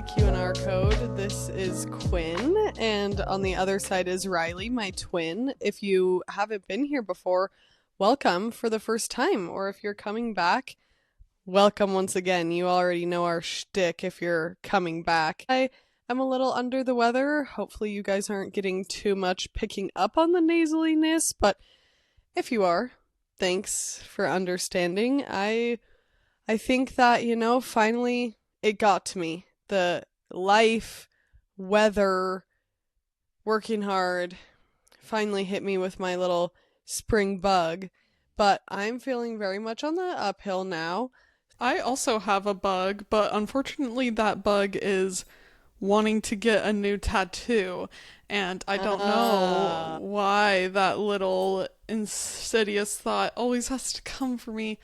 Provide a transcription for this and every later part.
Q&R code. This is Quinn, and on the other side is Riley, my twin. If you haven't been here before, welcome for the first time, or if you're coming back, welcome once again. You already know our shtick if you're coming back. I am a little under the weather. Hopefully you guys aren't getting too much picking up on the nasaliness, but if you are, thanks for understanding. I think that, finally it got to me. The life, weather, working hard finally hit me with my little spring bug. But I'm feeling very much on the uphill now. I also have a bug, but unfortunately that bug is wanting to get a new tattoo. And I don't know why that little insidious thought always has to come for me.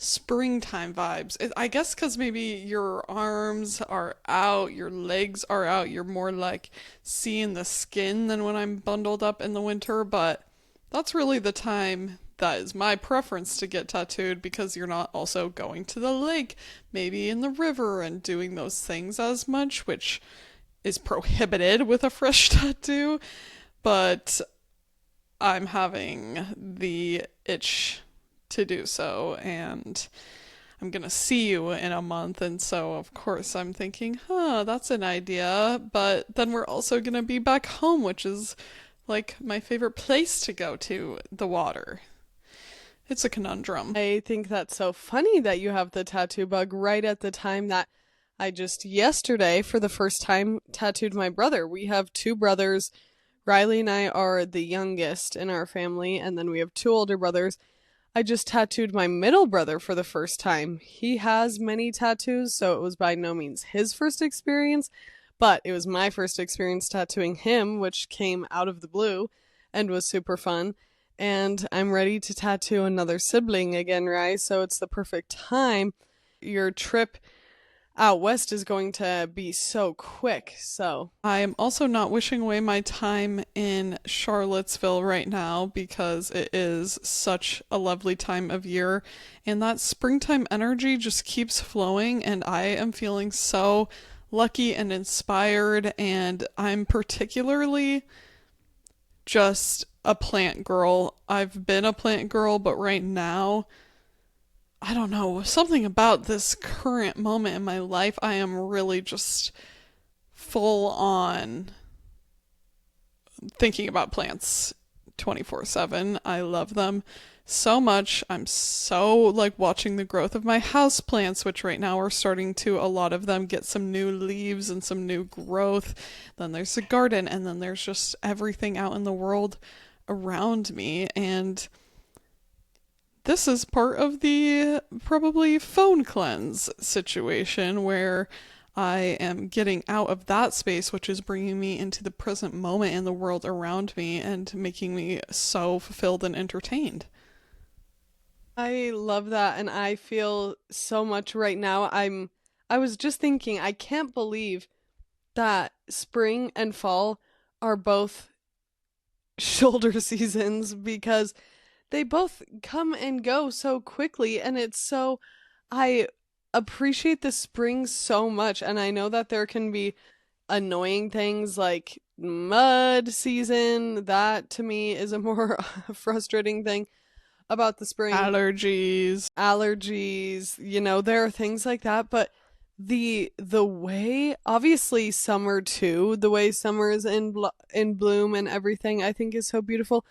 Springtime vibes. I guess because maybe your arms are out, your legs are out, you're more like seeing the skin than when I'm bundled up in the winter, but that's really the time that is my preference to get tattooed because you're not also going to the lake, maybe in the river and doing those things as much, which is prohibited with a fresh tattoo, but I'm having the itch to do so, and I'm gonna see you in a month, and so of course I'm thinking, that's an idea, but then we're also gonna be back home, which is like my favorite place to go to, the water. It's a conundrum. I think that's so funny that you have the tattoo bug right at the time that I just yesterday, for the first time, tattooed my brother. We have two brothers. Riley and I are the youngest in our family, and then we have two older brothers. I just tattooed my middle brother for the first time. He has many tattoos, so it was by no means his first experience, but it was my first experience tattooing him, which came out of the blue and was super fun. And I'm ready to tattoo another sibling again, right? So it's the perfect time. Your trip out west is going to be so quick, so I am also not wishing away my time in Charlottesville right now because it is such a lovely time of year, and that springtime energy just keeps flowing, and I am feeling so lucky and inspired, and I'm particularly just a plant girl. I've been a plant girl, but right now, I don't know, something about this current moment in my life, I am really just full on thinking about plants 24/7. I love them so much. I'm so like watching the growth of my house plants, which right now are starting to, a lot of them get some new leaves and some new growth. Then there's the garden, and then there's just everything out in the world around me, and this is part of the probably phone cleanse situation where I am getting out of that space, which is bringing me into the present moment and the world around me and making me so fulfilled and entertained. I love that, and I feel so much right now. I was just thinking, I can't believe that spring and fall are both shoulder seasons because they both come and go so quickly, and I appreciate the spring so much, and I know that there can be annoying things like mud season. That to me is a more frustrating thing about the spring. Allergies, there are things like that, but the way, obviously summer too, the way summer is in bloom and everything, I think is so beautiful.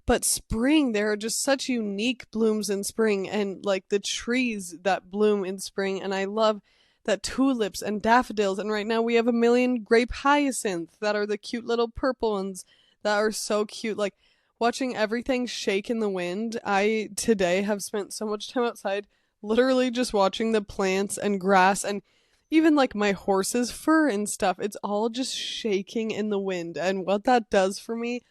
But spring, there are just such unique blooms in spring, and like the trees that bloom in spring, and I love that tulips and daffodils, and right now we have a million grape hyacinth that are the cute little purple ones that are so cute. Like watching everything shake in the wind, I today have spent so much time outside literally just watching the plants and grass and even like my horse's fur and stuff. It's all just shaking in the wind, and what that does for me,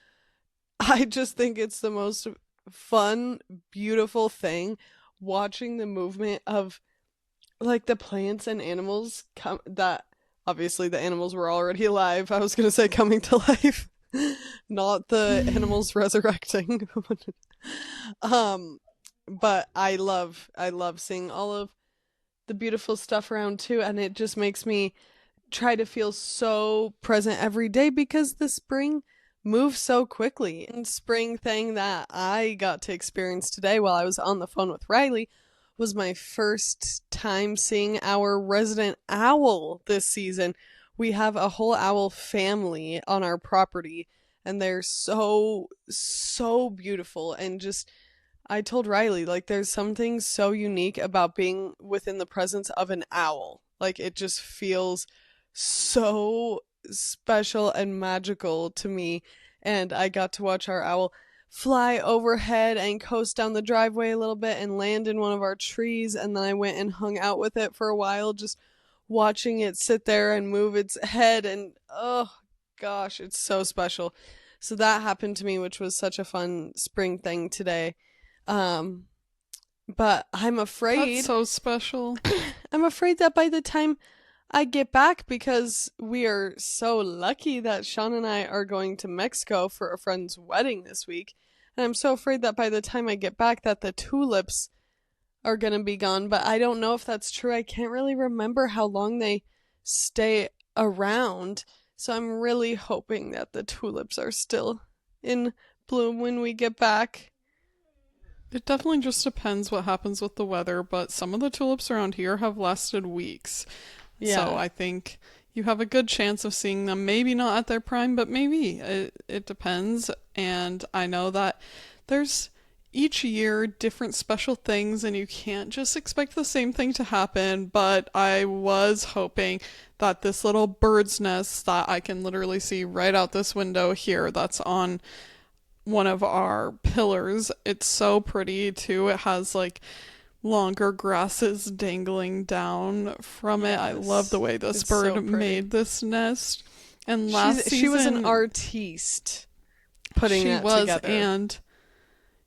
I just think it's the most fun, beautiful thing watching the movement of like the plants and animals come, that obviously the animals were already alive. I was going to say coming to life, not the animals resurrecting. But I love seeing all of the beautiful stuff around too, and it just makes me try to feel so present every day because the spring moves so quickly. And spring thing that I got to experience today while I was on the phone with Riley was my first time seeing our resident owl this season. We have a whole owl family on our property, and they're so beautiful. And just, I told Riley, like, there's something so unique about being within the presence of an owl. Like, it just feels so special and magical to me. And I got to watch our owl fly overhead and coast down the driveway a little bit and land in one of our trees. And then I went and hung out with it for a while, just watching it sit there and move its head. And oh gosh, it's so special. So that happened to me, which was such a fun spring thing today. Um, but I'm That's afraid, so special. I'm afraid that by the time I get back, because we are so lucky that Sean and I are going to Mexico for a friend's wedding this week. And I'm so afraid that by the time I get back that the tulips are going to be gone, but I don't know if that's true. I can't really remember how long they stay around. So I'm really hoping that the tulips are still in bloom when we get back. It definitely just depends what happens with the weather, but some of the tulips around here have lasted weeks. So Yeah. I think you have a good chance of seeing them. Maybe not at their prime, but maybe. It depends. And I know that there's each year different special things, and you can't just expect the same thing to happen. But I was hoping that this little bird's nest that I can literally see right out this window here, that's on one of our pillars. It's so pretty too. It has like longer grasses dangling down from it. I love the Yes. way this It's so bird pretty. made this nest. And last She was an season, artiste putting she that was, together. and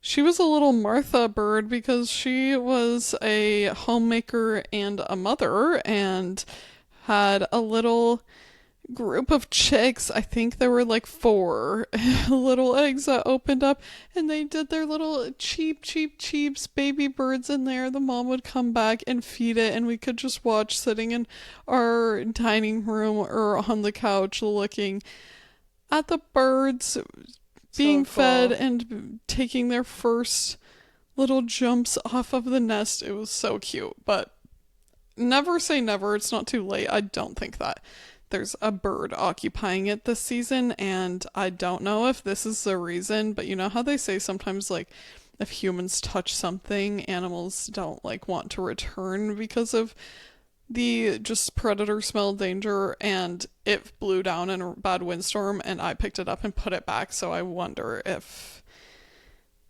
she was a little Martha bird because she was a homemaker and a mother and had a little group of chicks. I think there were like four little eggs that opened up, and they did their little cheeps baby birds in there. The mom would come back and feed it, and we could just watch sitting in our dining room or on the couch looking at the birds So being fed cool. and taking their first little jumps off of the nest. It was so cute, but never say never. It's not too late. I don't think that there's a bird occupying it this season, and I don't know if this is the reason, but you know how they say sometimes, like, if humans touch something, animals don't, like, want to return because of the just predator smell danger, and it blew down in a bad windstorm, and I picked it up and put it back, so I wonder if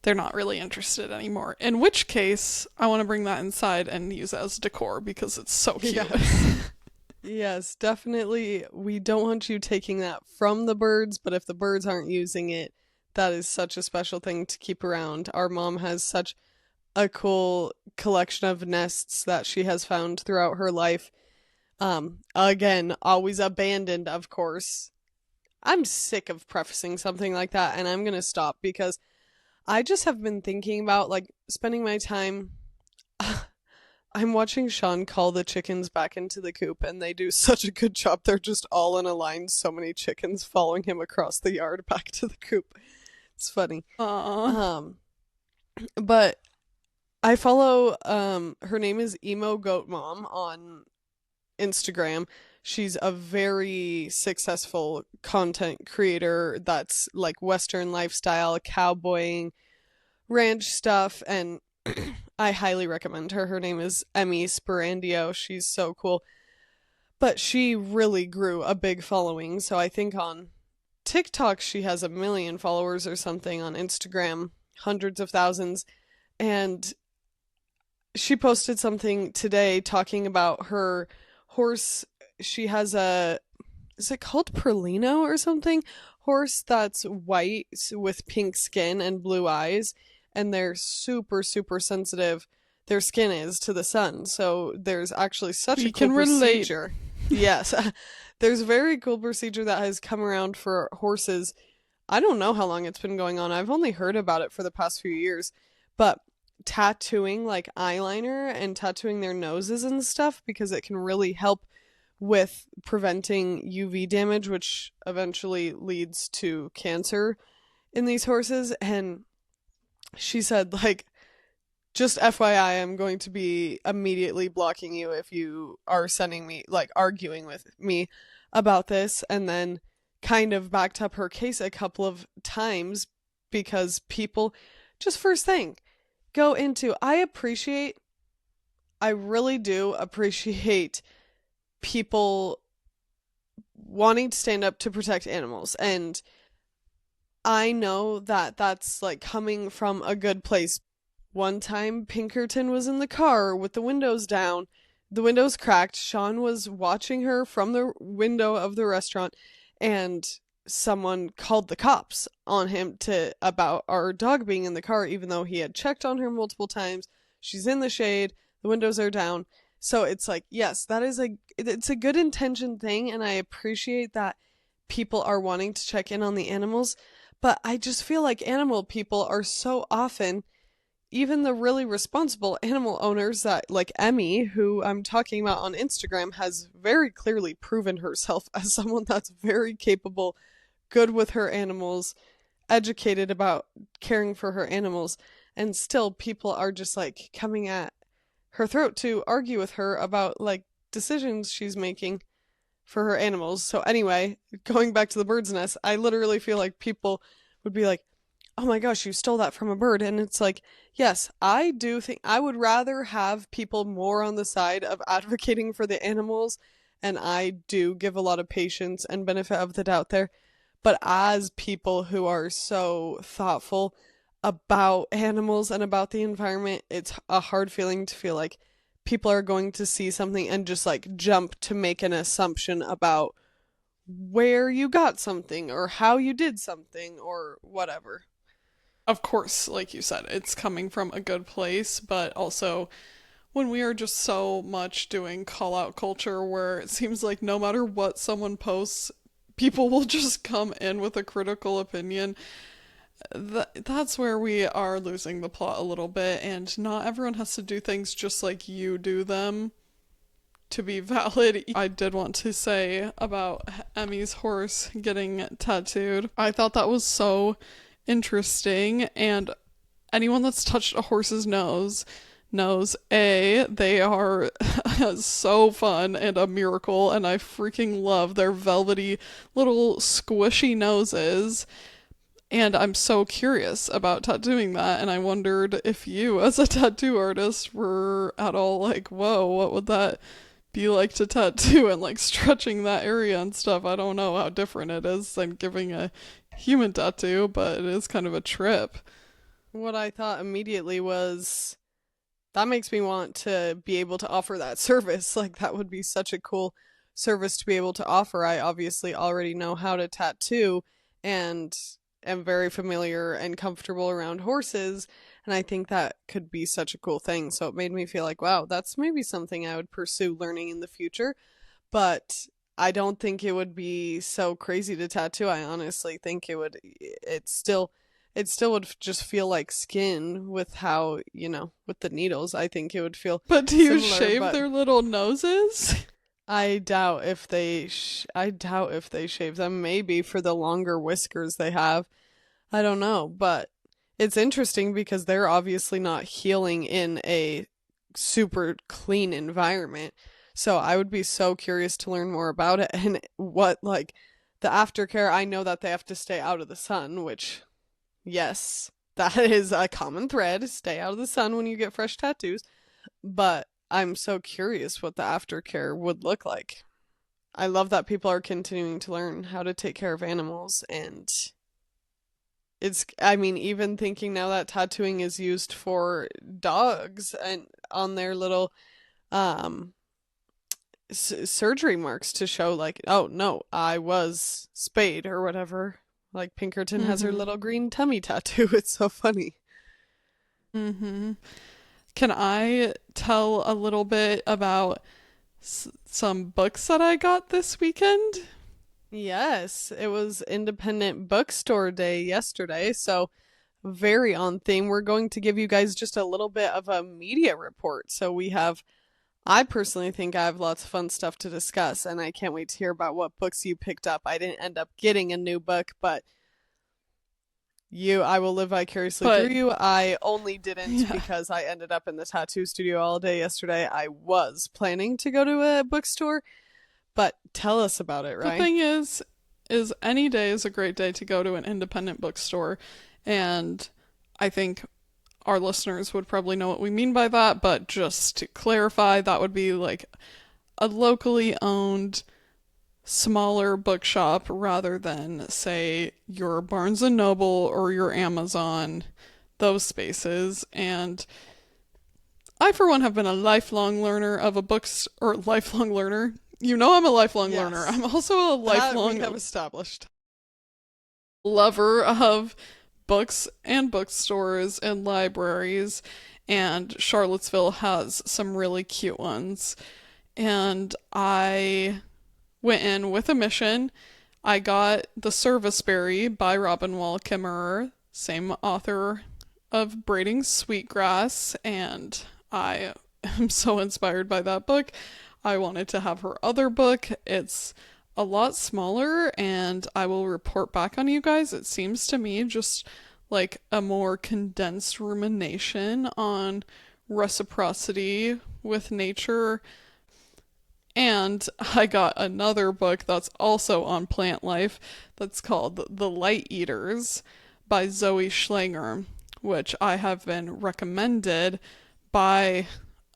they're not really interested anymore. In which case, I want to bring that inside and use it as decor because it's so cute. Yes. Yes, definitely. We don't want you taking that from the birds, but if the birds aren't using it, that is such a special thing to keep around. Our mom has such a cool collection of nests that she has found throughout her life. Again, always abandoned, of course. I'm sick of prefacing something like that, and I'm gonna stop because I just have been thinking about like spending my time. I'm watching Sean call the chickens back into the coop, and they do such a good job. They're just all in a line, so many chickens following him across the yard back to the coop. It's funny. Aww. Um, but I follow her name is Emo Goat Mom on Instagram. She's a very successful content creator that's like Western lifestyle, cowboying, ranch stuff, and I highly recommend her. Her name is Emmy Sperandio. She's so cool. But she really grew a big following. So I think on TikTok she has 1 million followers or something, on Instagram, hundreds of thousands. And she posted something today talking about her horse. She has a, is it called Perlino or something? Horse that's white with pink skin and blue eyes, and they're super sensitive. Their skin is to the sun, so there's actually such a We cool can relate. procedure. Yes, there's a very cool procedure that has come around for horses. I don't know how long it's been going on. I've only heard about it for the past few years, but tattooing like eyeliner and tattooing their noses and stuff because it can really help with preventing UV damage, which eventually leads to cancer in these horses. And she said, like, just FYI, I'm going to be immediately blocking you if you are sending me, like, arguing with me about this. And then kind of backed up her case a couple of times because people, just first thing, go into, I really do appreciate people wanting to stand up to protect animals. And I know that that's like coming from a good place. One time, Pinkerton was in the car with the windows down, the windows cracked. Sean was watching her from the window of the restaurant, and someone called the cops on him to about our dog being in the car, even though he had checked on her multiple times. She's in the shade, the windows are down. So it's like, yes, it's a good intention thing, and I appreciate that people are wanting to check in on the animals, but I just feel like animal people are so often, even the really responsible animal owners that, like Emmy, who I'm talking about on Instagram, has very clearly proven herself as someone that's very capable, good with her animals, educated about caring for her animals, and still people are just like coming at her throat to argue with her about like decisions she's making for her animals. So anyway, going back to the bird's nest, I literally feel like people would be like, "Oh my gosh, you stole that from a bird." And it's like, yes, I do think I would rather have people more on the side of advocating for the animals, and I do give a lot of patience and benefit of the doubt there. But as people who are so thoughtful about animals and about the environment, it's a hard feeling to feel like people are going to see something and just like jump to make an assumption about where you got something or how you did something or whatever. Of course, like you said, it's coming from a good place, but also when we are just so much doing call out culture where it seems like no matter what someone posts, people will just come in with a critical opinion. That's where we are losing the plot a little bit, and not everyone has to do things just like you do them to be valid. I did want to say about Emmy's horse getting tattooed. I thought that was so interesting, and anyone that's touched a horse's nose knows they are so fun and a miracle, and I freaking love their velvety little squishy noses. And I'm so curious about tattooing that, and I wondered if you, as a tattoo artist, were at all like, whoa, what would that be like to tattoo, and like stretching that area and stuff. I don't know how different it is than giving a human tattoo, but it is kind of a trip. What I thought immediately was that makes me want to be able to offer that service. Like, that would be such a cool service to be able to offer. I obviously already know how to tattoo and am very familiar and comfortable around horses. And I think that could be such a cool thing. So it made me feel like, wow, that's maybe something I would pursue learning in the future. But I don't think it would be so crazy to tattoo. I honestly think it still would just feel like skin with how, with the needles. I think it would feel But do you similar, shave but their little noses? I doubt if they shave them, maybe for the longer whiskers they have. I don't know, but it's interesting because they're obviously not healing in a super clean environment. So I would be so curious to learn more about it and what, like, the aftercare. I know that they have to stay out of the sun, which, yes, that is a common thread. Stay out of the sun when you get fresh tattoos. But I'm so curious what the aftercare would look like. I love that people are continuing to learn how to take care of animals, and I mean, even thinking now that tattooing is used for dogs and on their little um surgery marks to show like, oh no, I was spayed or whatever. Like Pinkerton has her Mm-hmm. little green tummy tattoo. It's so funny. Mm-hmm. Can I tell a little bit about some books that I got this weekend? Yes, it was Independent Bookstore Day yesterday, so very on theme. We're going to give you guys just a little bit of a media report. So we have I personally think I have lots of fun stuff to discuss, and I can't wait to hear about what books you picked up. I didn't end up getting a new book, but I will live vicariously through But you. I only didn't yeah, because I ended up in the tattoo studio all day yesterday. I was planning to go to a bookstore, but tell us about it, the right? thing is any day is a great day to go to an independent bookstore, and I think our listeners would probably know what we mean by that, but just to clarify, that would be like a locally owned smaller bookshop rather than, say, your Barnes and Noble or your Amazon, those spaces. And I, for one, have been a lifelong learner of a books or lifelong learner. You know, I'm a lifelong learner. Yes, I'm also a that we have lifelong established. lover of books and bookstores and libraries. And Charlottesville has some really cute ones. And I went in with a mission. I got The Serviceberry by Robin Wall Kimmerer, same author of Braiding Sweetgrass, and I am so inspired by that book. I wanted to have her other book. It's a lot smaller, and I will report back on you guys. It seems to me just like a more condensed rumination on reciprocity with nature, and I got another book that's also on plant life that's called The Light Eaters by Zoe Schlanger, which I have been recommended by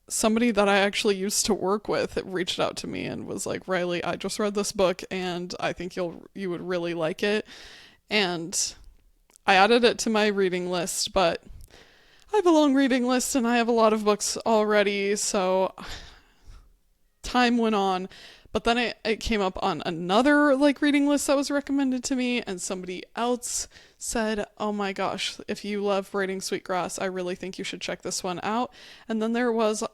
somebody that I actually used to work with. It reached out to me and was like, "Riley, I just read this book and I think you would really like it." And I added it to my reading list, but I have a long reading list and I have a lot of books already, so time went on, but then it came up on another like reading list that was recommended to me, and somebody else said, "Oh my gosh, if you love Braiding Sweetgrass, I really think you should check this one out." And then there was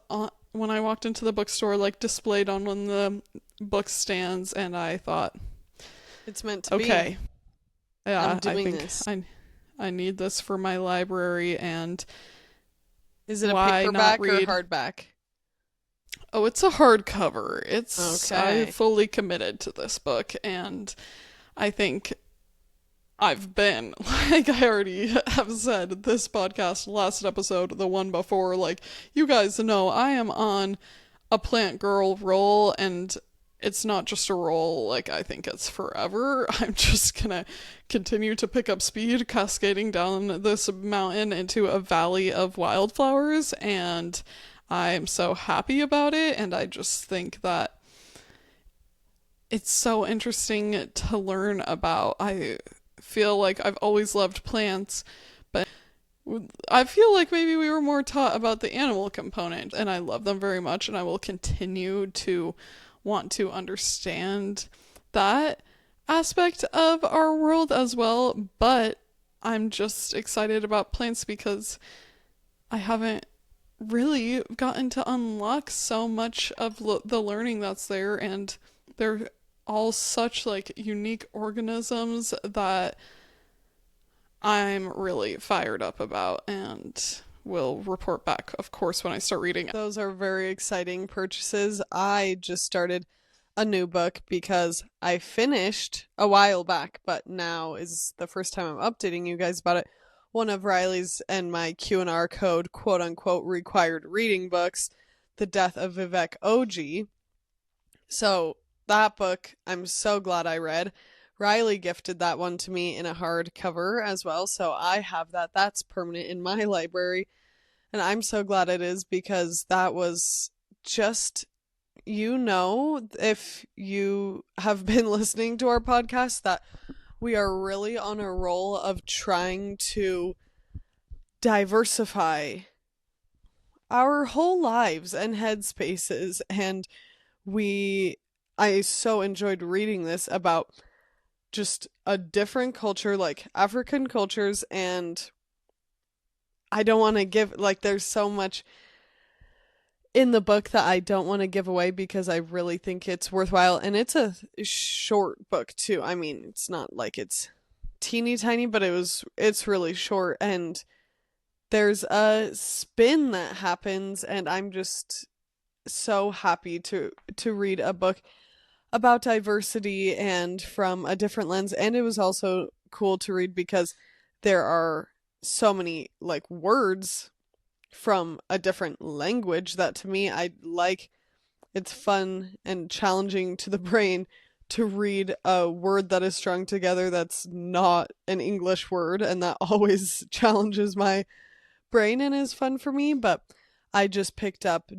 when I walked into the bookstore, like displayed on one of the book stands, and I thought, It's meant to be. okay, I'm yeah, I doing think this. I need this for my library, and Is it a why not paperback or read? hardback? Oh, it's a hardcover. I Okay. fully committed to this book, and I think I've been, like I already have said, this podcast, last episode, the one before, like, you guys know I am on a plant girl roll, and it's not just a roll, like, I think it's forever. I'm just gonna continue to pick up speed, cascading down this mountain into a valley of wildflowers, and I'm so happy about it, and I just think that it's so interesting to learn about. I feel like I've always loved plants, but I feel like maybe we were more taught about the animal component, and I love them very much, and I will continue to want to understand that aspect of our world as well. But I'm just excited about plants because I haven't really gotten to unlock so much of the learning that's there, and they're all such like unique organisms that I'm really fired up about, and will report back, of course, when I start reading it. Those are very exciting purchases. I just started a new book because I finished a while back, but now is the first time I'm updating you guys about it. One of Riley's and my Q&R code quote unquote required reading books, The Death of Vivek Oji. So that book I'm so glad I read. Riley gifted that one to me in a hardcover as well, so I have that. That's permanent in my library. And I'm so glad it is because that was just, if you have been listening to our podcast, that we are really on a roll of trying to diversify our whole lives and headspaces. And I so enjoyed reading this about just a different culture, like African cultures, and I don't want to give, like, there's so much in the book that I don't want to give away because I really think it's worthwhile. And it's a short book, too. I mean, it's not like it's teeny tiny, but it's really short. And there's a spin that happens, and I'm just so happy to read a book about diversity and from a different lens. And it was also cool to read because there are so many like words from a different language that to me I like. It's fun and challenging to the brain to read a word that is strung together that's not an English word, and that always challenges my brain and is fun for me. But I just picked up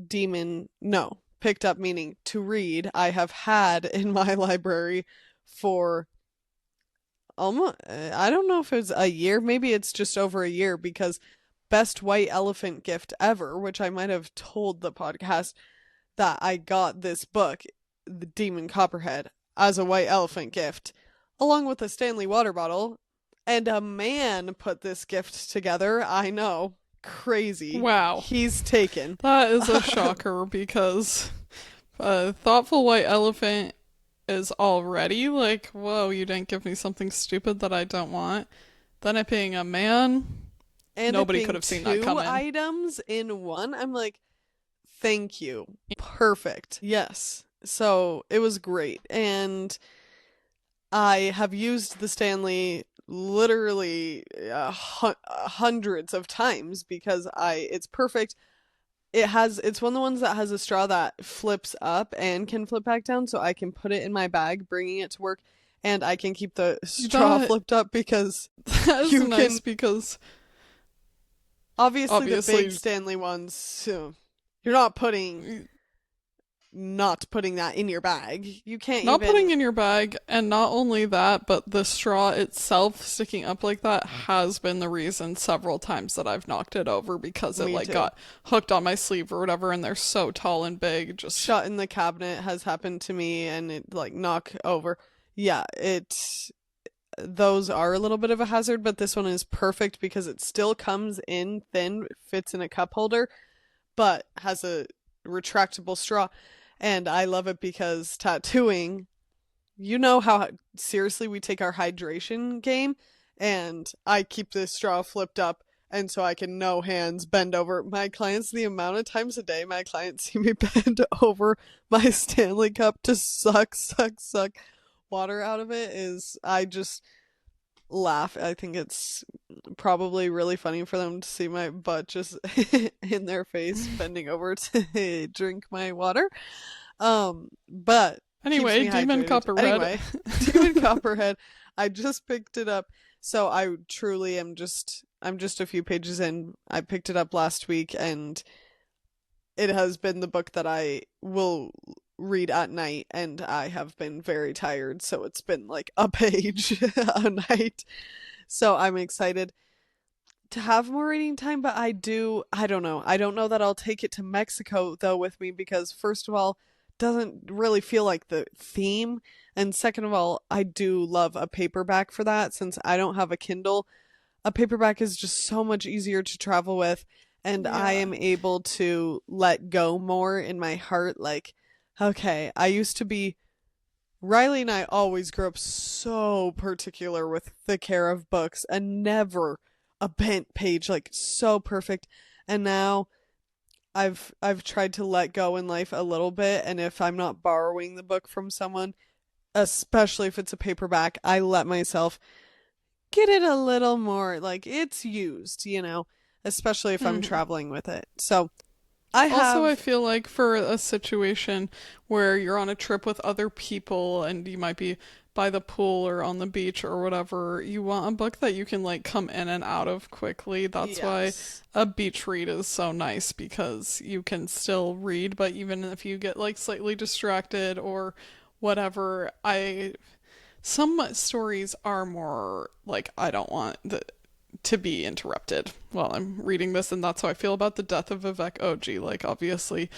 no, picked up meaning to read. I have had in my library for almost, I don't know if it's a year, maybe it's just over a year, because best white elephant gift ever, which I might have told the podcast that I got this book, The Demon Copperhead, as a white elephant gift, along with a Stanley water bottle. And a man put this gift together. I know. Crazy. Wow. He's taken. That is a shocker because a thoughtful white elephant is already like, whoa, you didn't give me something stupid that I don't want. Then it being a man, And nobody it being could have seen that two coming. items in one, I'm like, thank you. Perfect. Yes. So it was great. And I have used the Stanley literally hundreds of times because it's perfect. It's one of the ones that has a straw that flips up and can flip back down, so I can put it in my bag bringing it to work, and I can keep the straw That flipped up because that is you nice can because obviously the big obviously Stanley ones, so you're not putting that in your bag. You can't not putting even. in your bag, and not only that, but the straw itself sticking up like that has been the reason several times that I've knocked it over because it Me like too. got hooked on my sleeve or whatever, and they're so tall and big. Just Shut in the cabinet has happened to me, and it like knock over. Yeah, those are a little bit of a hazard, but this one is perfect because it still comes in thin, fits in a cup holder, but has a retractable straw. And I love it because tattooing, you know how seriously we take our hydration game, and I keep this straw flipped up. And so I can no hands bend over my clients. The amount of times a day my clients see me bend over my Stanley cup to suck water out of it is, I just laugh. I think it's probably really funny for them to see my butt just in their face bending over to drink my water. But keeps anyway, me Demon hydrated. Copperhead. Anyway, Demon Copperhead. I just picked it up. So I truly I'm just a few pages in. I picked it up last week, and it has been the book that I will read at night, and I have been very tired, so it's been like a page a night. So I'm excited to have more reading time, but I don't know. I don't know that I'll take it to Mexico though with me because first of all, doesn't really feel like the theme, and second of all, I do love a paperback for that since I don't have a Kindle. A paperback is just so much easier to travel with, and I Yeah. am able to let go more in my heart. Like, okay, I used to be Riley and I always grew up so particular with the care of books and never a bent page, like so perfect. And now I've tried to let go in life a little bit, and if I'm not borrowing the book from someone, especially if it's a paperback, I let myself get it a little more like it's used, especially if I'm Mhm. traveling with it. So I Also, I have, feel like for a situation where you're on a trip with other people and you might be by the pool or on the beach or whatever, you want a book that you can like come in and out of quickly. That's why yes. a beach read is so nice because you can still read, but even if you get like slightly distracted or whatever, I some stories are more like I don't want to be interrupted while I'm reading this, and that's how I feel about the death of Vivek Oji. Like, obviously,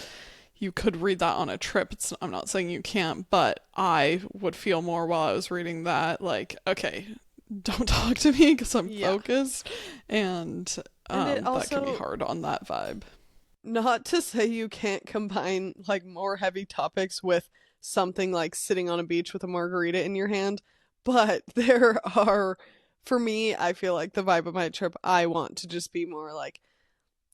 you could read that on a trip. I'm not saying you can't, but I would feel more while I was reading that, like, okay, don't talk to me because I'm Yeah. focused, and And it that can be also, hard on that vibe. not to say you can't combine like more heavy topics with something like sitting on a beach with a margarita in your hand, but for me, I feel like the vibe of my trip, I want to just be more like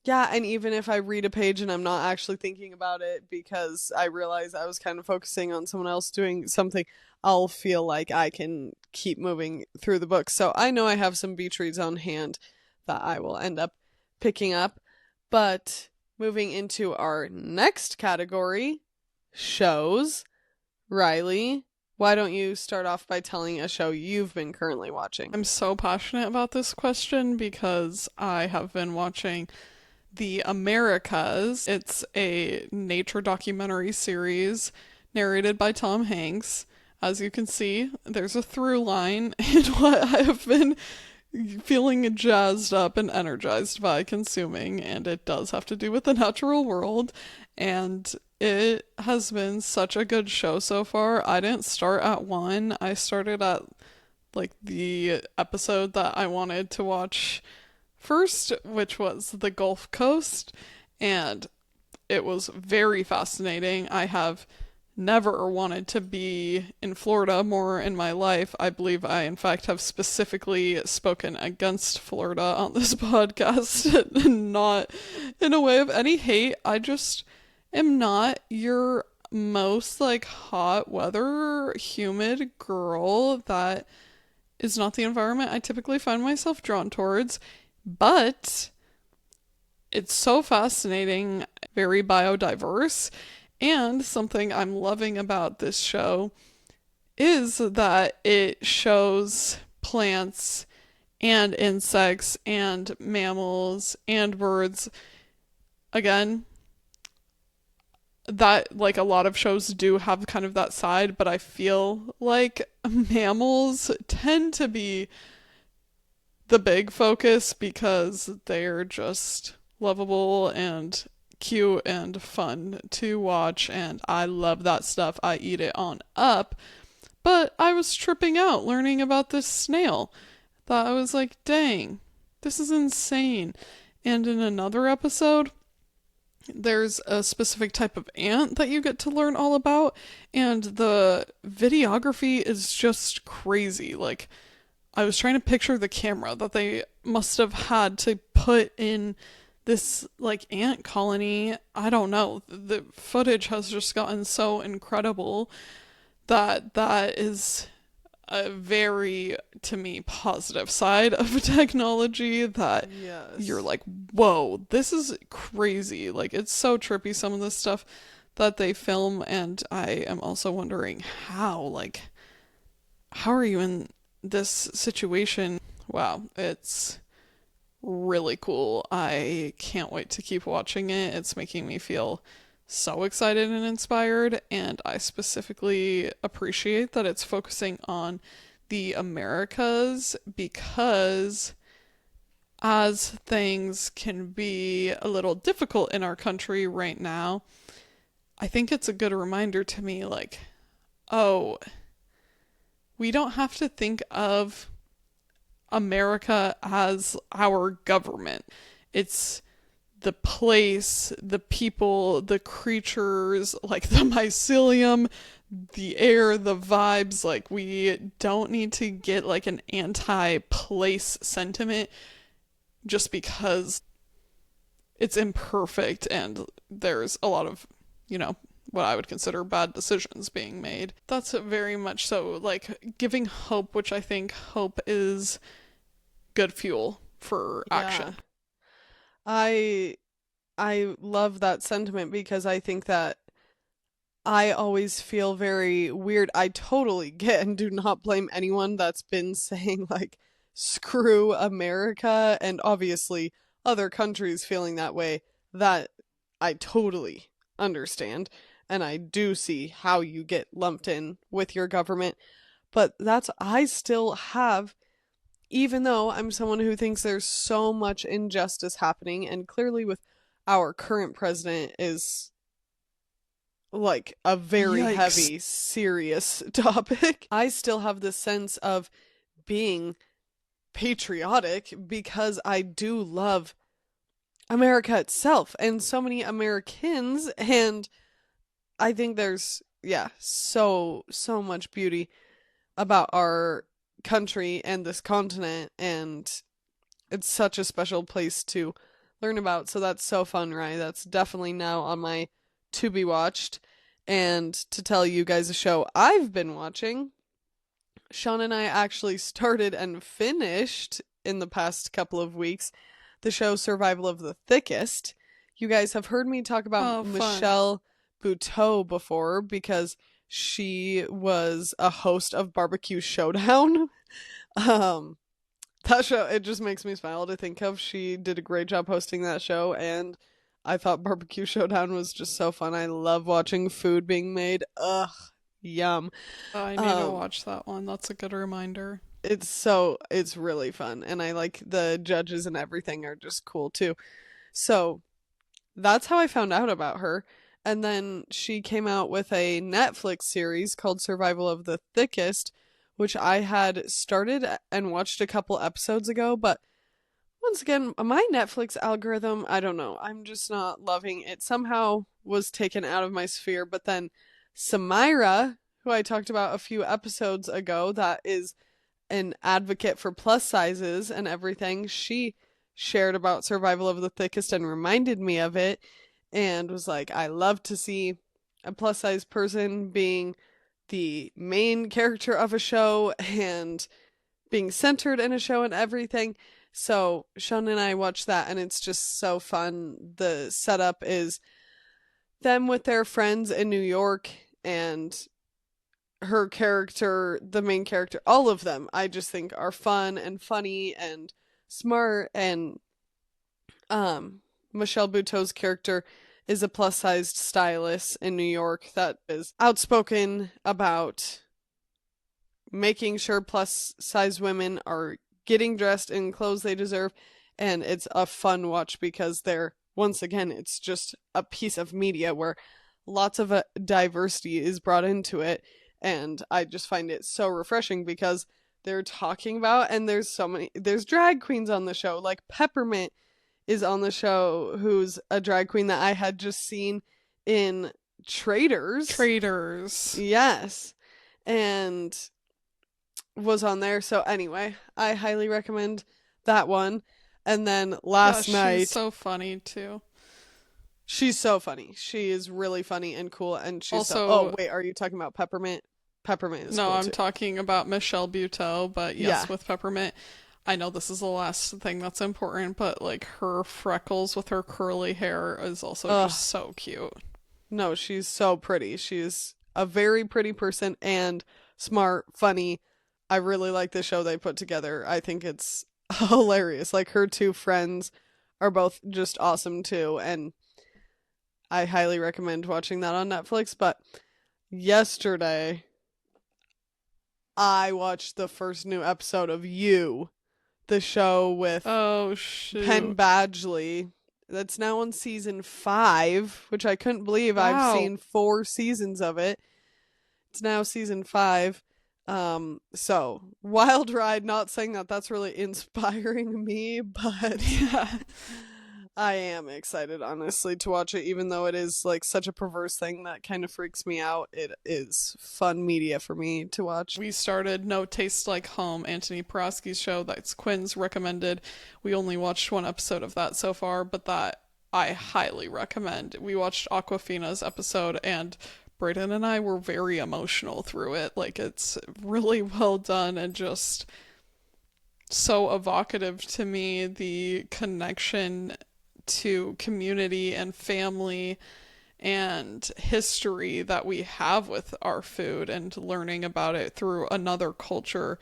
Yeah, and even if I read a page and I'm not actually thinking about it because I realize I was kind of focusing on someone else doing something, I'll feel like I can keep moving through the book. So I know I have some beach reads on hand that I will end up picking up. But moving into our next category, shows. Riley, why don't you start off by telling a show you've been currently watching? I'm so passionate about this question because I have been watching The Americas. It's a nature documentary series narrated by Tom Hanks. As you can see, there's a through line in what I have been feeling jazzed up and energized by consuming, and it does have to do with the natural world. And it has been such a good show so far. I didn't start at one, I started at like the episode that I wanted to watch first, which was the Gulf Coast, and it was very fascinating. I have never wanted to be in Florida more in my life. I believe I, in fact, have specifically spoken against Florida on this podcast, not in a way of any hate. I just am not your most like hot weather, humid girl. That is not the environment I typically find myself drawn towards. But it's so fascinating, very biodiverse, and something I'm loving about this show is that it shows plants and insects and mammals and birds. Again, that like a lot of shows do have kind of that side, but I feel like mammals tend to be the big focus because they're just lovable and cute and fun to watch, and I love that stuff. I eat it on up. But I was tripping out learning about this snail. Thought I was like, dang, this is insane. And in another episode, there's a specific type of ant that you get to learn all about, and the videography is just crazy. Like, I was trying to picture the camera that they must have had to put in this like ant colony. I don't know. The footage has just gotten so incredible that that is a very, to me, positive side of technology that you're Yes. like, whoa, this is crazy. Like, it's so trippy, some of the stuff that they film. And I am also wondering how are you in this situation? Wow, it's really cool. I can't wait to keep watching it. It's making me feel so excited and inspired, and I specifically appreciate that it's focusing on the Americas because as things can be a little difficult in our country right now, I think it's a good reminder to me like, oh, we don't have to think of America as our government. It's the place, the people, the creatures, like the mycelium, the air, the vibes. Like, we don't need to get like an anti place sentiment just because it's imperfect and there's a lot of, what I would consider bad decisions being made. That's very much so, like, giving hope, which I think hope is good fuel for Yeah. action. I I love that sentiment because I think that I always feel very weird. I totally get and do not blame anyone that's been saying like screw America and obviously other countries feeling that way. That I totally understand and I do see how you get lumped in with your government, but that's I still have, even though I'm someone who thinks there's so much injustice happening, and clearly with our current president is like a very Yikes. heavy, serious topic, I still have this sense of being patriotic because I do love America itself and so many Americans. And I think there's, yeah, so much beauty about our country and this continent. And it's such a special place to learn about. So that's so fun, right? That's definitely now on my to be watched. And to tell you guys a show I've been watching, Sean and I actually started and finished in the past couple of weeks the show Survival of the Thickest. You guys have heard me talk about Oh, fun. Michelle Buteau before because she was a host of Barbecue Showdown. Um, that show, it just makes me smile to think of. She did a great job hosting that show, and I thought Barbecue Showdown was just so fun. I love watching food being made. Ugh, yum. I need to Um, watch that one. That's a good reminder. it's really fun, and I like the judges and everything are just cool too. So that's how I found out about her. And then she came out with a Netflix series called Survival of the Thickest, which I had started and watched a couple episodes ago, but once again, my Netflix algorithm, I don't know. I'm just not loving it. Somehow was taken out of my sphere, but then Samira, who I talked about a few episodes ago, that is an advocate for plus sizes and everything, she shared about Survival of the Thickest and reminded me of it and was like, I love to see a plus size person being the main character of a show and being centered in a show and everything. So Sean and I watched that and it's just so fun. The setup is them with their friends in New York and her character, the main character, all of them, I just think are fun and funny and smart. And Michelle Buteau's character is a plus sized stylist in New York that is outspoken about making sure plus size women are getting dressed in clothes they deserve. And it's a fun watch because they're, once again, it's just a piece of media where lots of diversity is brought into it. And I just find it so refreshing because they're talking about, and there's so many, there's drag queens on the show. Like Peppermint is on the show, who's a drag queen that I had just seen in Traders. Traders. Yes. And was on there. So anyway, I highly recommend that one. And then Yeah, last she's night, so funny too. she's so funny. She is really funny and cool. And she's so. Oh Also, wait, are you talking about Peppermint? Peppermint is no, cool I'm too. talking about Michelle Buteau, but Yeah. yes, with Peppermint. I know this is the last thing that's important, but like her freckles with her curly hair is also Ugh. just so cute. No, she's so pretty. She's a very pretty person and smart, funny. I really like the show they put together. I think it's hilarious. Like her two friends are both just awesome too, and I highly recommend watching that on Netflix. But yesterday, I watched the first new episode of You, the show with Oh Penn shoot. Badgley. That's now on season 5, which I couldn't believe. I've Wow. seen 4 seasons of it. It's now season 5. So wild ride. Not saying that that's really inspiring me, but Yeah. I am excited, honestly, to watch it, even though it is like such a perverse thing that kind of freaks me out. It is fun media for me to watch. We started No Taste Like Home, Anthony Porowski's show that's Quinn's recommended. We only watched one episode of that so far, but that I highly recommend. We watched Aquafina's episode and Brayden and I were very emotional through it. Like it's really well done and just so evocative to me, the connection to community and family and history that we have with our food and learning about it through another culture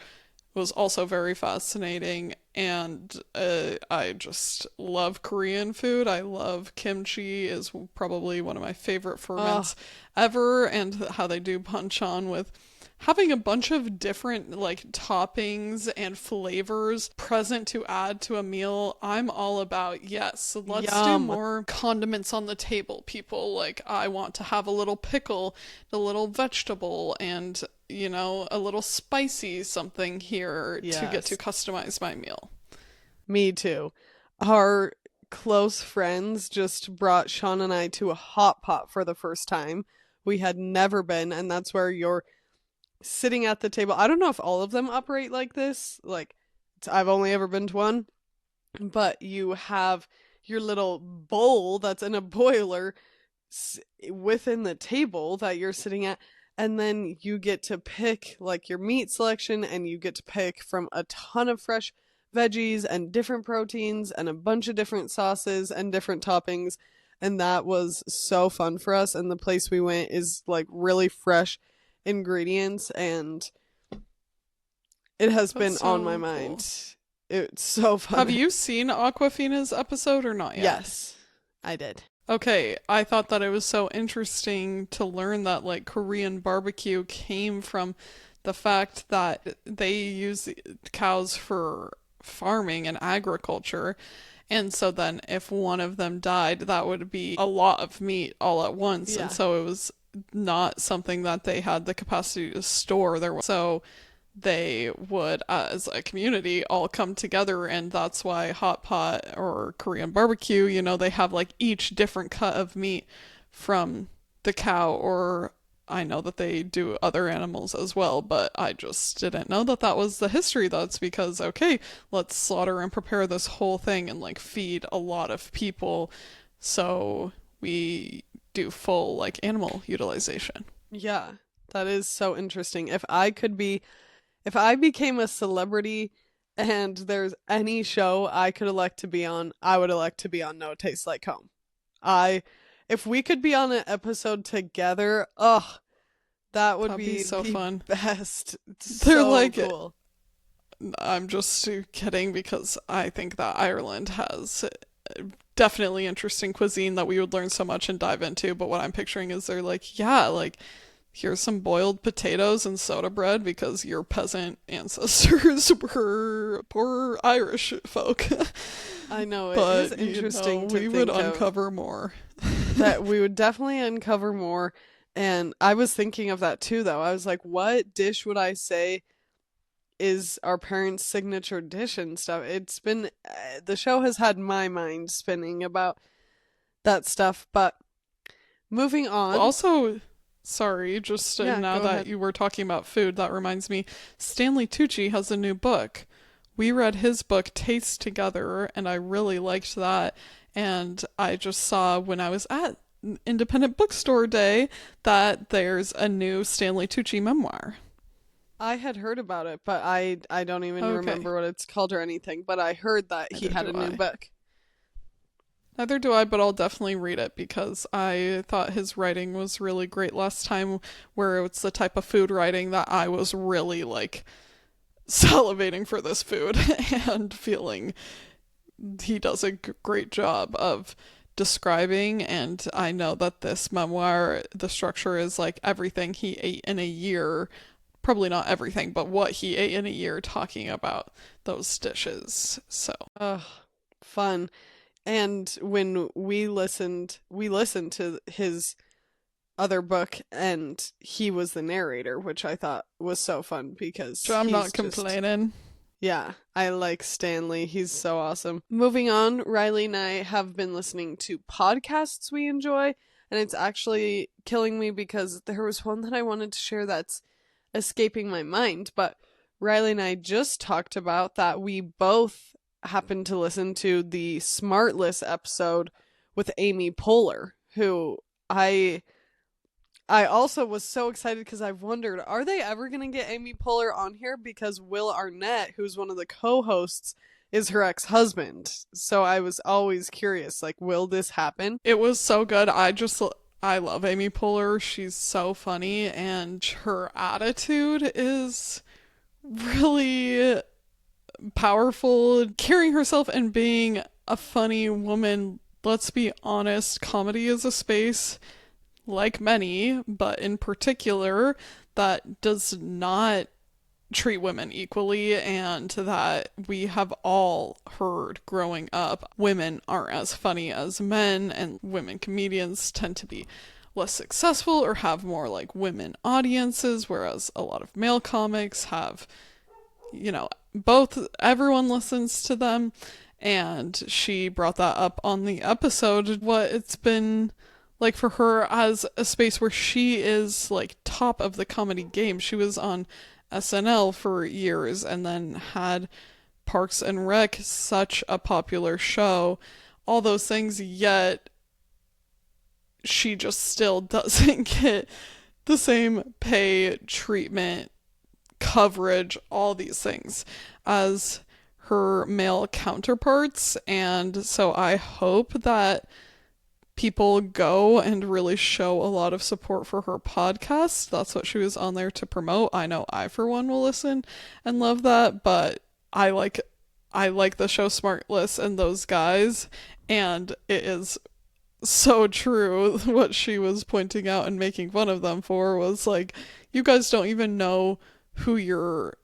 was also very fascinating. And I just love Korean food. I love kimchi is probably one of my favorite Oh, ferments ever, and how they do banchan with having a bunch of different like toppings and flavors present to add to a meal. I'm all about yes. So let's do yum. more condiments on the table, people. Like I want to have a little pickle, a little vegetable, and a little spicy something here to get to Yes. customize my meal. Me too. Our close friends just brought Sean and I to a hot pot for the first time. We had never been, and that's where you're sitting at the table. I don't know if all of them operate like this. Like, I've only ever been to one, but you have your little bowl that's in a boiler within the table that you're sitting at, and then you get to pick like your meat selection, and you get to pick from a ton of fresh veggies and different proteins and a bunch of different sauces and different toppings. And that was so fun for us. And the place we went is like really fresh ingredients, and it has That's been on my so cool. mind. It's so Have fun. you seen Aquafina's episode or not yet? Yes, I did. Okay, I thought that it was so interesting to learn that like Korean barbecue came from the fact that they use cows for farming and agriculture. And so then if one of them died, that would be a lot of meat all at once. And Yeah. so it was not something that they had the capacity to store. So they would, as a community, all come together, and that's why hot pot or Korean barbecue, they have like each different cut of meat from the cow, or I know that they do other animals as well, but I just didn't know that that was the history. That's because, okay, let's slaughter and prepare this whole thing and like feed a lot of people. So we do full like animal utilization. Yeah. That is so interesting. If I became a celebrity and there's any show I could elect to be on, I would elect to be on No Taste Like Home. I if we could be on an episode together, ugh, that would That'd be be so the fun. best. It's They're so like, cool. I'm just kidding because I think that Ireland has definitely interesting cuisine that we would learn so much and dive into. But what I'm picturing is they're like, yeah, like here's some boiled potatoes and soda bread because your peasant ancestors were poor Irish folk. I know it is But, interesting to we would think of uncover more. that. We would definitely uncover more. And I was thinking of that too, though. I was like, what dish would I say is our parents' signature dish and stuff? It's been, the show has had my mind spinning about that stuff. But moving on. Also, sorry, just Yeah, now go that ahead. you were talking about food, that reminds me, Stanley Tucci has a new book. We read his book, Taste Together, and I really liked that. And I just saw when I was at Independent Bookstore Day that there's a new Stanley Tucci memoir. I had heard about it, but I don't even Okay, remember what it's called or anything. But I heard that he neither had do a new I. book. Neither do I, but I'll definitely read it because I thought his writing was really great last time, where it's the type of food writing that I was really like salivating for this food and feeling he does a great job of describing. And I know that this memoir, the structure is like everything he ate in a year, probably not everything, but what he ate in a year, talking about those dishes. So Ugh, fun. And when we listened to his other book, and he was the narrator, which I thought was so fun because I'm he's not just, complaining. yeah, I like Stanley. He's so awesome. Moving on, Riley and I have been listening to podcasts we enjoy, and it's actually killing me because there was one that I wanted to share that's escaping my mind, but Riley and I just talked about that we both happened to listen to the Smartless episode with Amy Poehler, who I I also was so excited because I've wondered, are they ever going to get Amy Poehler on here? Because Will Arnett, who's one of the co-hosts, is her ex-husband. So I was always curious, like, will this happen? It was so good. I love Amy Poehler. She's so funny, and her attitude is really powerful. Carrying herself and being a funny woman. Let's be honest, comedy is a space, like many, but in particular, that does not treat women equally, and that we have all heard growing up women aren't as funny as men, and women comedians tend to be less successful or have more like women audiences, whereas a lot of male comics have, both, everyone listens to them. And she brought that up on the episode, what it's been like for her as a space where she is like top of the comedy game. She was on SNL for years and then had Parks and Rec, such a popular show, all those things, yet she just still doesn't get the same pay, treatment, coverage, all these things as her male counterparts. And so I hope that people go and really show a lot of support for her podcast. That's what she was on there to promote. I know I for one will listen and love that, but I like the show Smartless and those guys, and it is so true. What she was pointing out and making fun of them for was like, you guys don't even know who your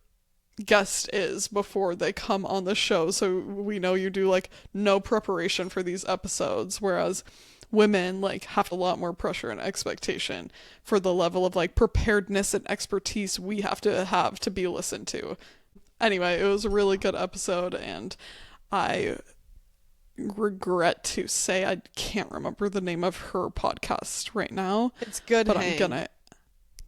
guest is before they come on the show, so we know you do like no preparation for these episodes, whereas women like have a lot more pressure and expectation for the level of like preparedness and expertise we have to be listened to. Anyway, it was a really good episode, and I regret to say I can't remember the name of her podcast right now, It's Good but Hang. I'm gonna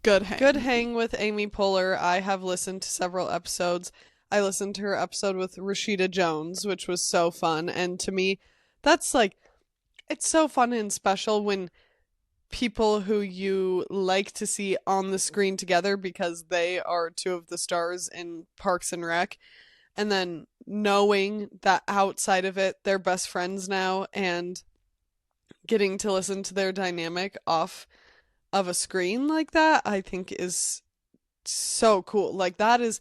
Good Hang. Good Hang with Amy Poehler. I have listened to several episodes. I listened to her episode with Rashida Jones, which was so fun. And to me, that's like, it's so fun and special when people who you like to see on the screen together, because they are two of the stars in Parks and Rec, and then knowing that outside of it, they're best friends now, and getting to listen to their dynamic off of a screen like that, I think is so cool. Like, that is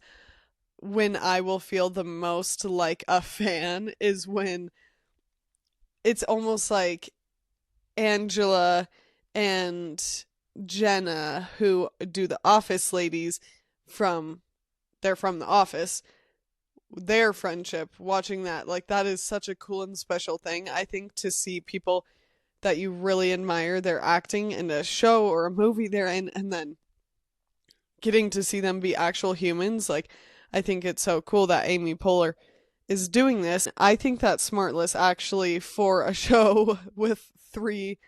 when I will feel the most like a fan, is when it's almost like Angela and Jenna, who do the Office ladies from they're from the Office, their friendship, watching that, like, that is such a cool and special thing, I think, to see people that you really admire their acting in a show or a movie they're in, and then getting to see them be actual humans. Like, I think it's so cool that Amy Poehler is doing this. I think that Smartless, actually, for a show with three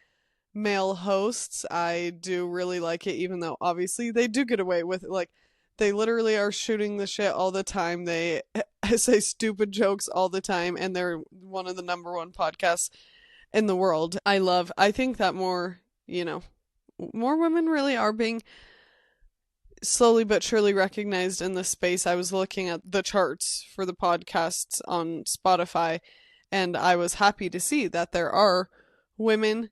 male hosts, I do really like it, even though obviously they do get away with it. Like, they literally are shooting the shit all the time. They say stupid jokes all the time, and they're one of the number one podcasts in the world. I think that more women really are being slowly but surely recognized in this space. I was looking at the charts for the podcasts on Spotify, and I was happy to see that there are women,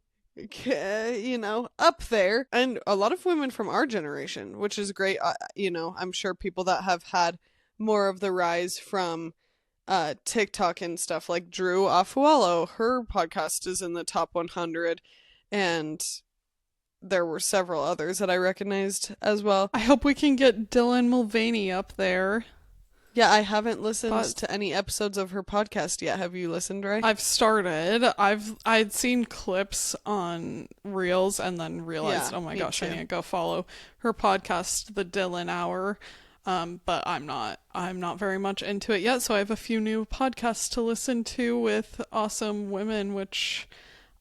up there, and a lot of women from our generation, which is great. I'm sure people that have had more of the rise from TikTok and stuff, like Drew Afualo, her podcast is in the top 100, and there were several others that I recognized as well. I hope we can get Dylan Mulvaney up there. Yeah, I haven't listened But to any episodes of her podcast yet. Have you listened, Ray? I've started. I'd seen clips on Reels and then realized, Yeah, oh my me gosh, I too. need to go follow her podcast, The Dylan Hour. But I'm not very much into it yet, so I have a few new podcasts to listen to with awesome women, which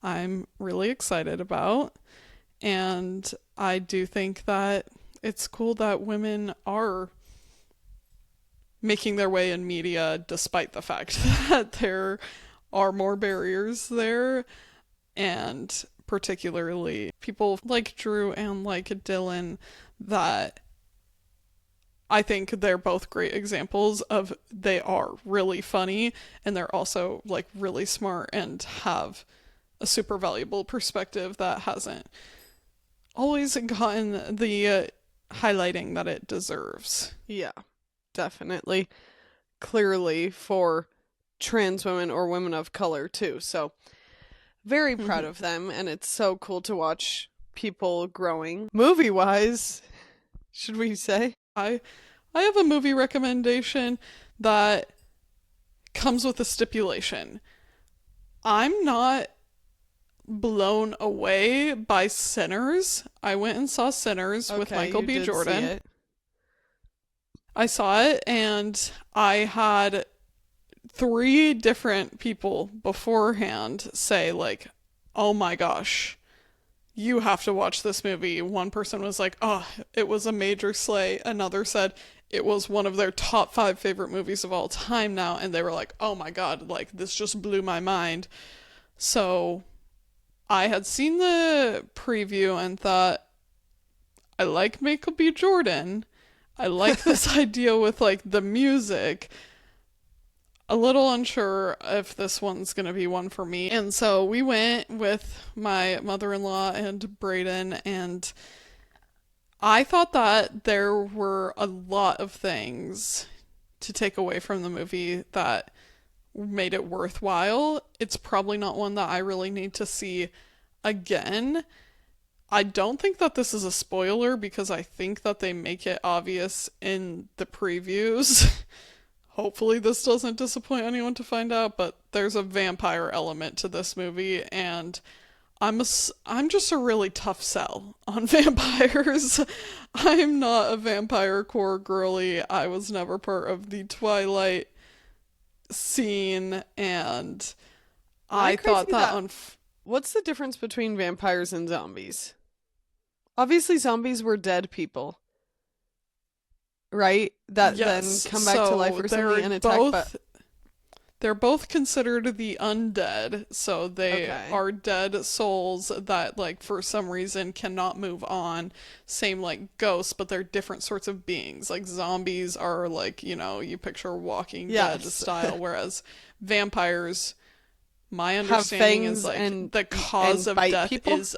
I'm really excited about. And I do think that it's cool that women are making their way in media despite the fact that there are more barriers there, and particularly people like Drew and like Dylan, that I think they're both great examples of, they are really funny and they're also like really smart and have a super valuable perspective that hasn't always gotten the highlighting that it deserves. Yeah, definitely. Clearly for trans women or women of color too. So very proud Mm-hmm. of them, and it's so cool to watch people growing. Movie wise, should we say? I have a movie recommendation that comes with a stipulation. I'm not blown away by Sinners. I went and saw Sinners with Okay, Michael you B. did see Jordan. it. I saw it, and I had three different people beforehand say, like, oh my gosh, you have to watch this movie. One person was like, oh, it was a major slay. Another said it was one of their top 5 favorite movies of all time now. And they were like, oh my God, like, this just blew my mind. So I had seen the preview and thought, I like Michael B. Jordan. I like this idea with like the music. A little unsure if this one's gonna be one for me. And so we went with my mother in law and Braden, and I thought that there were a lot of things to take away from the movie that made it worthwhile. It's probably not one that I really need to see again. I don't think that this is a spoiler because I think that they make it obvious in the previews. Hopefully, this doesn't disappoint anyone to find out, but there's a vampire element to this movie, and I'm just a really tough sell on vampires. I'm not a vampire core girly. I was never part of the Twilight scene, and Am I I thought crazy that that on what's the difference between vampires and zombies? Obviously zombies were dead people, right? That yes, then come back to life so or something and attack, but they're both considered the undead, so they okay. are dead souls that, like, for some reason cannot move on. Same like ghosts, but they're different sorts of beings. Like, zombies are, like, you picture Walking Dead Yes. style, whereas vampires, my Have understanding is, fangs like, and the cause and of bite death people? is.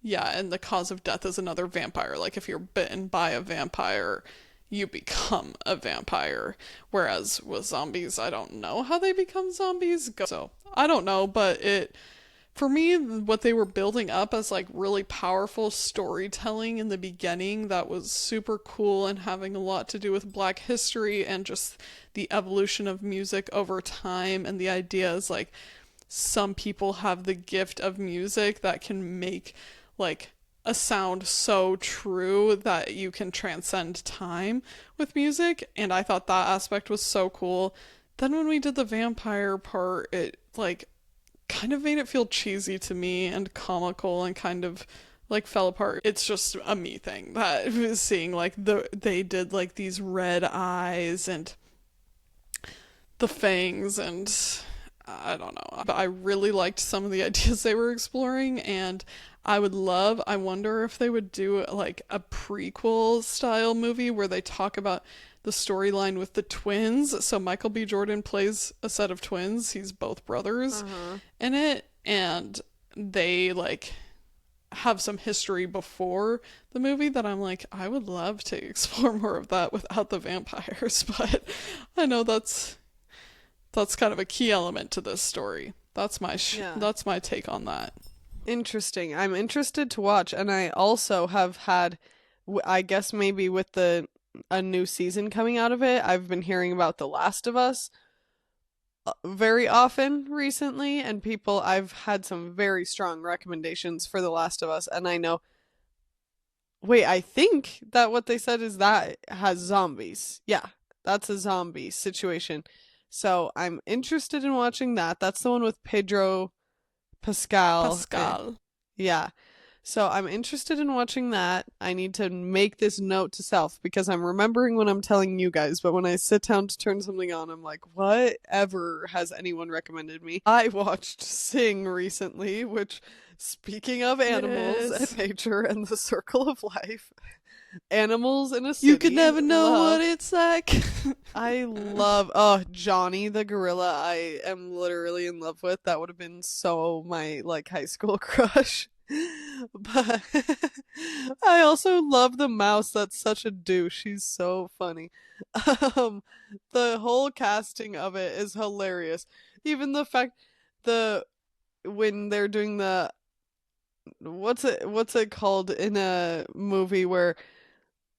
Yeah, and the cause of death is another vampire. Like, if you're bitten by a vampire, you become a vampire. Whereas with zombies, I don't know how they become zombies. So, I don't know, but for me, what they were building up as like really powerful storytelling in the beginning that was super cool and having a lot to do with Black history and just the evolution of music over time, and the idea is like some people have the gift of music that can make like a sound so true that you can transcend time with music, and I thought that aspect was so cool. Then when we did the vampire part, it like kind of made it feel cheesy to me and comical and kind of like fell apart. It's just a me thing that was seeing like they did like these red eyes and the fangs, and I don't know. But I really liked some of the ideas they were exploring, and I wonder if they would do like a prequel style movie where they talk about the storyline with the twins. So Michael B. Jordan plays a set of twins. He's both brothers Uh-huh. in it, and they like have some history before the movie that I'm like, I would love to explore more of that without the vampires, but I know that's kind of a key element to this story. Yeah. That's my take on that. Interesting. I'm interested to watch, and I also have had, I guess maybe with the a new season coming out of it, I've been hearing about The Last of Us very often recently, and I've had some very strong recommendations for The Last of Us, and I know, wait, I think that what they said is that it has zombies. Yeah, that's a zombie situation. So I'm interested in watching that. That's the one with Pedro Pascal. Pascal. Yeah. So I'm interested in watching that. I need to make this note to self because I'm remembering when I'm telling you guys, but when I sit down to turn something on, I'm like, whatever has anyone recommended me? I watched Sing recently, which, speaking of animals and Yes. nature and the circle of life, animals in a You could city, never know what love. it's like. I love, oh, Johnny the gorilla, I am literally in love with. That would have been so my, like, high school crush. But I also love the mouse. That's such a douche. He's so funny. Um, the whole casting of it is hilarious. Even the fact the when they're doing the what's it called in a movie where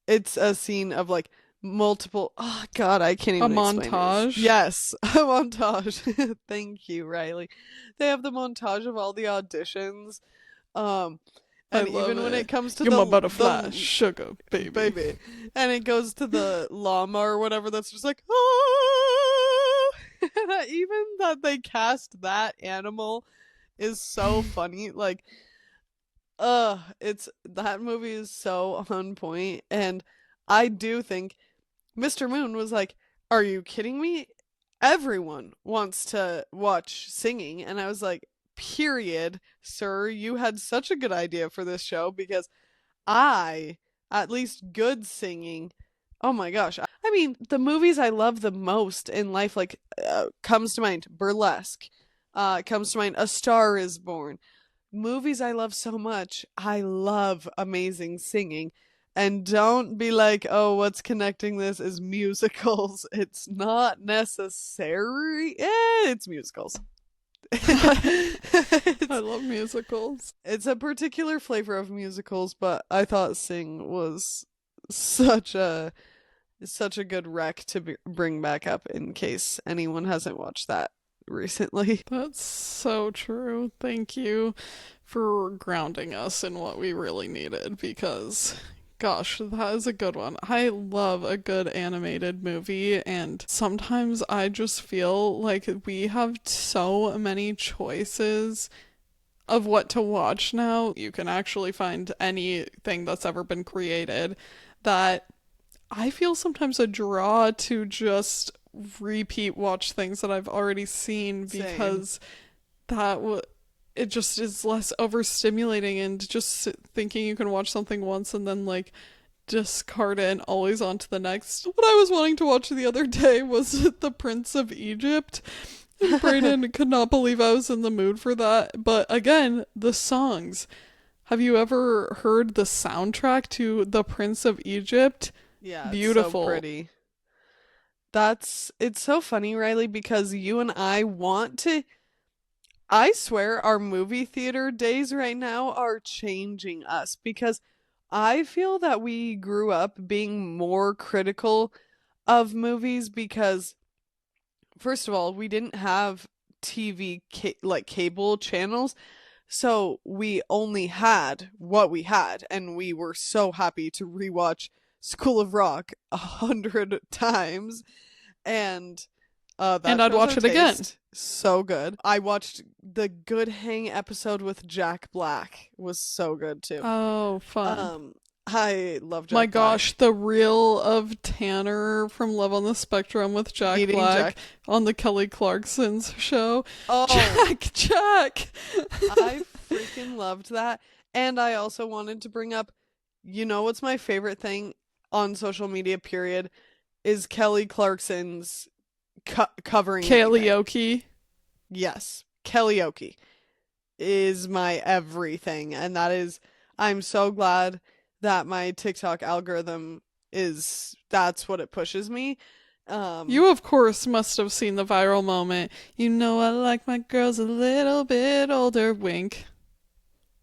it's a scene of like multiple, oh God, I can't A even explain it. montage. Yes, a montage. Thank you, Riley. They have the montage of all the auditions. Um I and love even when it it. comes to You're my butterfly, the sugar baby. baby, and it goes to the llama or whatever, that's just like, oh. Even that they cast that animal is so funny. Like, it's that movie is so on point, and I do think Mr. Moon was like, "Are you kidding me? Everyone wants to watch singing." And I was like, period, sir. You had such a good idea for this show because I, at least good singing. Oh my gosh. I mean, the movies I love the most in life, like, comes to mind Burlesque, comes to mind A Star is Born. Movies I love so much. I love amazing singing. And don't be like, oh, what's connecting this is musicals. It's not necessary. It's musicals. I it's, love musicals. it's a particular flavor of musicals, but I thought Sing was such a such a good rec to bring back up in case anyone hasn't watched that recently. That's so true. Thank you for grounding us in what we really needed because, gosh, that is a good one. I love a good animated movie, and sometimes I just feel like we have so many choices of what to watch now. You can actually find anything that's ever been created that I feel sometimes a draw to just repeat watch things that I've already seen Same. because that it just is less overstimulating and just thinking you can watch something once and then like discard it and always on to the next. What I was wanting to watch the other day was The Prince of Egypt. And Brayden could not believe I was in the mood for that. But again, the songs. Have you ever heard the soundtrack to The Prince of Egypt? Yeah, it's so Beautiful. pretty. It's so funny, Riley, because you and I want to. I swear our movie theater days right now are changing us because I feel that we grew up being more critical of movies because, first of all, we didn't have TV like cable channels. So we only had what we had, and we were so happy to rewatch School of Rock 100 times. And And that I'd shows watch our it again. taste. So good. I watched the Good Hang episode with Jack Black. Was so good too. Oh, fun. Um, I love My Jack Black. gosh, the reel of Tanner from Love on the Spectrum with Jack Meeting Black Jack. on the Kelly Clarkson's show. Oh, Jack! I freaking loved that. And I also wanted to bring up, what's my favorite thing on social media, period, is Kelly Clarkson's covering anything. Kellyoke. Yes, Kellyoke is my everything. And I'm so glad that my TikTok algorithm that's what it pushes me. Um, You, of course, must have seen the viral moment. You know I like my girls a little bit older. Wink.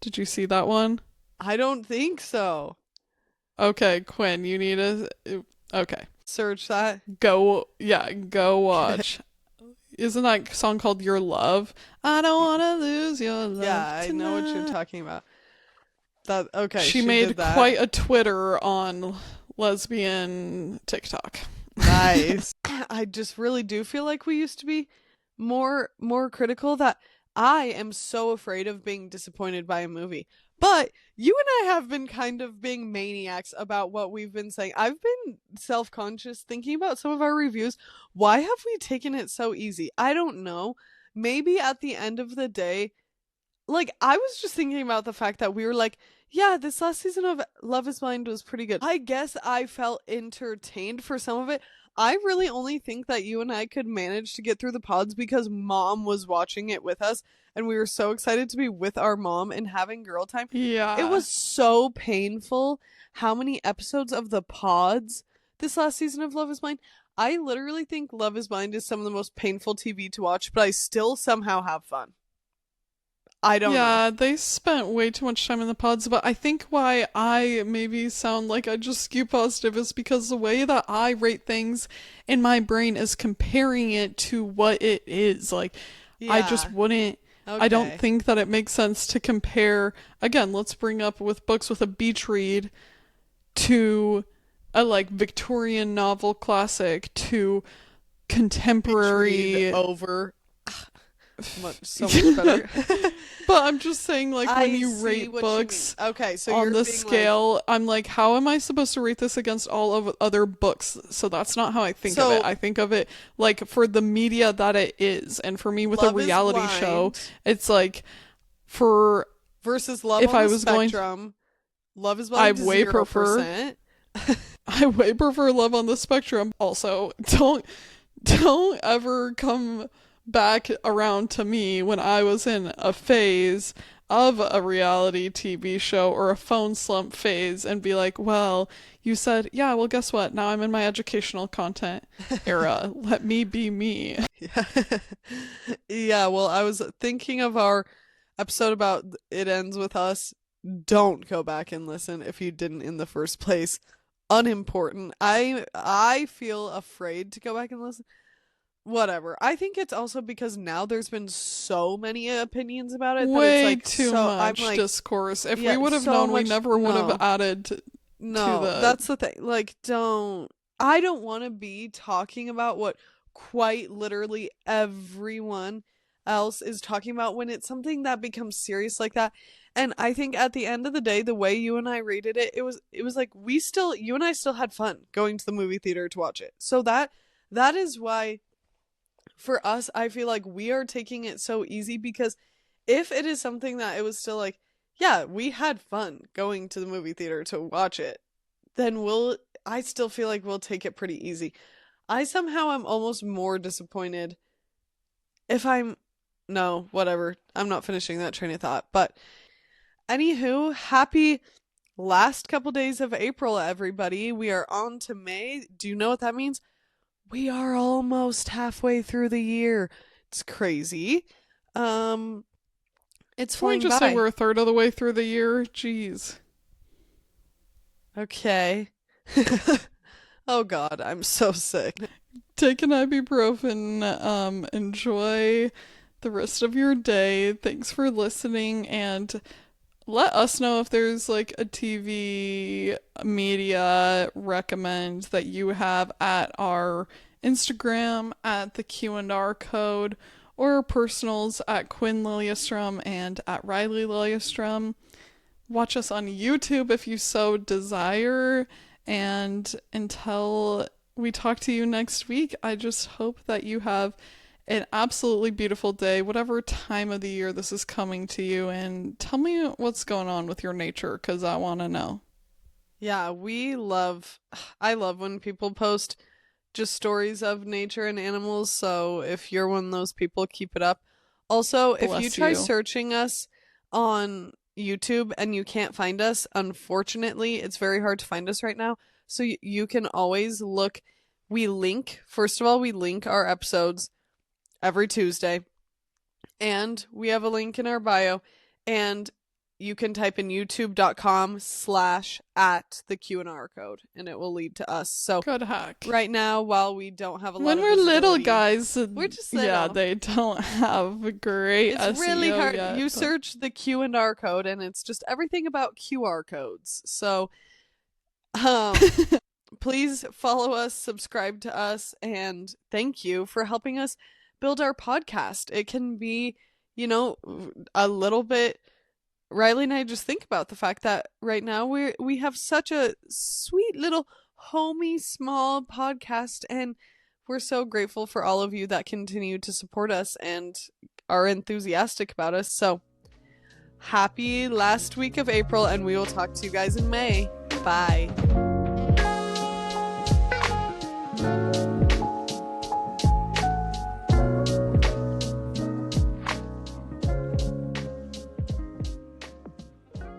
Did you see that one? I don't think so. Okay, Quinn, you need a. Okay. Search that. Go Okay. watch. Isn't that song called Your Love? I don't want to lose your Yeah, love I know what you're tonight. talking about. That okay, She she did made that. quite a Twitter on lesbian TikTok. Nice. I just really do feel like we used to be more critical that I am so afraid of being disappointed by a movie. But you and I have been kind of being maniacs about what we've been saying. I've been self-conscious thinking about some of our reviews. Why have we taken it so easy? I don't know. Maybe at the end of the day, like I was just thinking about the fact that we were like, yeah, this last season of Love is Blind was pretty good. I guess I felt entertained for some of it. I really only think that you and I could manage to get through the pods because mom was watching it with us and we were so excited to be with our mom and having girl time. It Yeah. was so painful how many episodes of the pods this last season of Love is Blind. I literally think Love is Blind is some of the most painful TV to watch, but I still somehow have fun. I don't know. Yeah, they spent way too much time in the pods, but I think why I maybe sound like I just skew positive is because the way that I rate things in my brain is comparing it to what it is. Like, I just Yeah. wouldn't, I don't Okay. think that it makes sense to compare. Again, let's bring up with books with a beach read to a like Victorian novel classic to Beach read contemporary. over. so much better. But I'm just saying, like, when you see rate what books okay, so on you're the being scale, I'm like, how am I supposed to rate this against all of other books? So that's not how I think of it. so I think of it like for the media that it is. And for me with a Love is reality show, Blind it's like for versus Love if on I the was going Spectrum. Love is I Blind way prefer 0%. I way prefer Love on the Spectrum. Also, don't ever come back around to me when I was in a phase of a reality TV show or a phone slump phase and be like, well, you said, yeah, well, guess what? Now I'm in my educational content era. Let me be me. Yeah. Yeah, well, I was thinking of our episode about It Ends With Us. Don't go back and listen if you didn't in the first place. Unimportant. I feel afraid to go back and listen. Whatever. I think it's also because now there's been so many opinions about it that it's Way like too so I'm much like discourse. If we yeah, would have so known, we much never would have no. added to No, the. that's the thing. Like, I don't want to be talking about what quite literally everyone else is talking about when it's something that becomes serious like that. And I think at the end of the day, the way you and I rated it, it was like you and I still had fun going to the movie theater to watch it. So that is why for us, I feel like we are taking it so easy because if it is something that it was still like, yeah, we had fun going to the movie theater to watch it, then I still feel like we'll take it pretty easy. I somehow am almost more disappointed if I'm, no, whatever. I'm not finishing that train of thought. But anywho, happy last couple days of April, everybody. We are on to May. Do you know what that means? We are almost halfway through the year. It's crazy. Um, it's Can we flying just say by. we're a third of the way through the year? Jeez. Okay. Oh God, I'm so sick. Take an ibuprofen. Enjoy the rest of your day. Thanks for listening, and let us know if there's like a TV media recommend that you have at our Instagram at the Q&R code or personals at Quinn Liliestrom and at Riley Liliestrom. Watch us on YouTube if you so desire. And until we talk to you next week, I just hope that you have an absolutely beautiful day, whatever time of the year this is coming to you. And tell me what's going on with your nature, because I want to know. Yeah, I love when people post just stories of nature and animals. So if you're one of those people, keep it up. Also, if you Bless try you. searching us on YouTube and you can't find us, unfortunately, it's very hard to find us right now. So you can always look. First of all, we link our episodes every Tuesday, and we have a link in our bio, and you can type in youtube.com/at the Q&R code, and it will lead to us. So Good hack. right now, while we don't have a lot When of we're little visibility, guys, we're just yeah, little. they don't have a great It's SEO really hard. yet, You but search the Q&R code, and it's just everything about QR codes. So, um, please follow us, subscribe to us, and thank you for helping us build our podcast. It can be, a little bit. Riley and I just think about the fact that right now we have such a sweet little homey small podcast, and we're so grateful for all of you that continue to support us and are enthusiastic about us. So happy last week of April, and we will talk to you guys in May. Bye.